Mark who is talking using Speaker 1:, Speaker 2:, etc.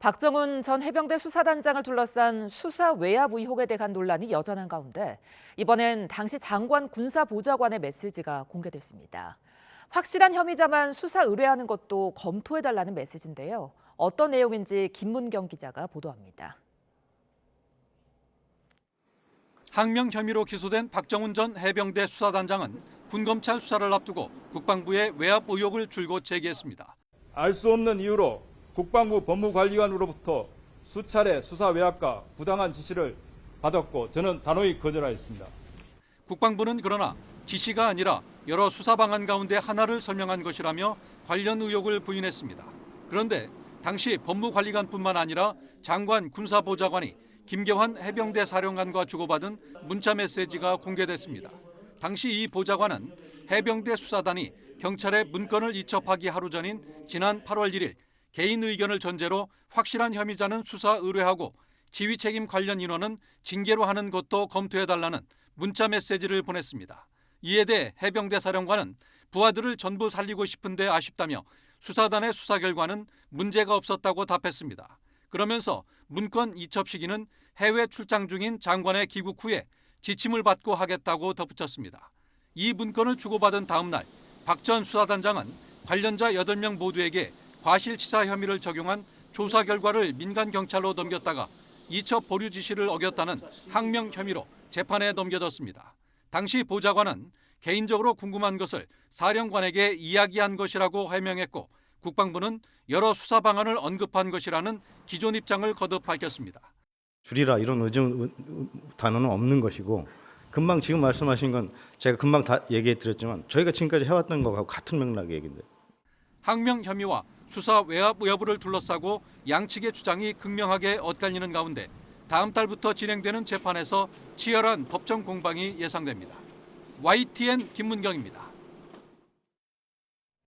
Speaker 1: 박정훈 전 해병대 수사단장을 둘러싼 수사 외압 의혹에 대한 논란이 여전한 가운데 이번엔 당시 장관 군사보좌관의 메시지가 공개됐습니다. 확실한 혐의자만 수사 의뢰하는 것도 검토해달라는 메시지인데요. 어떤 내용인지 김문경 기자가 보도합니다.
Speaker 2: 항명 혐의로 기소된 박정훈 전 해병대 수사단장은 군검찰 수사를 앞두고 국방부에 외압 의혹을 줄곧 제기했습니다.
Speaker 3: 알 수 없는 이유로 국방부 법무관리관으로부터 수차례 수사 외압과 부당한 지시를 받았고 저는 단호히 거절하였습니다.
Speaker 2: 국방부는 그러나 지시가 아니라 여러 수사 방안 가운데 하나를 설명한 것이라며 관련 의혹을 부인했습니다. 그런데 당시 법무관리관뿐만 아니라 장관 군사보좌관이 김계환 해병대 사령관과 주고받은 문자 메시지가 공개됐습니다. 당시 이 보좌관은 해병대 수사단이 경찰에 문건을 이첩하기 하루 전인 지난 8월 1일 개인 의견을 전제로 확실한 혐의자는 수사 의뢰하고 지휘 책임 관련 인원은 징계로 하는 것도 검토해달라는 문자 메시지를 보냈습니다. 이에 대해 해병대 사령관은 부하들을 전부 살리고 싶은데 아쉽다며 수사단의 수사 결과는 문제가 없었다고 답했습니다. 그러면서 문건 이첩 시기는 해외 출장 중인 장관의 귀국 후에 지침을 받고 하겠다고 덧붙였습니다. 이 문건을 주고받은 다음 날 박 전 수사단장은 관련자 8명 모두에게 과실치사 혐의를 적용한 조사 결과를 민간 경찰로 넘겼다가 이첩 보류 지시를 어겼다는 항명 혐의로 재판에 넘겨졌습니다. 당시 보좌관은 개인적으로 궁금한 것을 사령관에게 이야기한 것이라고 해명했고 국방부는 여러 수사 방안을 언급한 것이라는 기존 입장을 거듭 밝혔습니다.
Speaker 4: 줄이라 이런 단어는 없는 것이고 금방 지금 말씀하신 건 제가 금방 다 얘기해 드렸지만 저희가 지금까지 해왔던 거하고 같은 맥락의 얘기인데.
Speaker 2: 항명 혐의와 수사 외압 여부를 둘러싸고 양측의 주장이 극명하게 엇갈리는 가운데 다음 달부터 진행되는 재판에서 치열한 법정 공방이 예상됩니다. YTN 김문경입니다.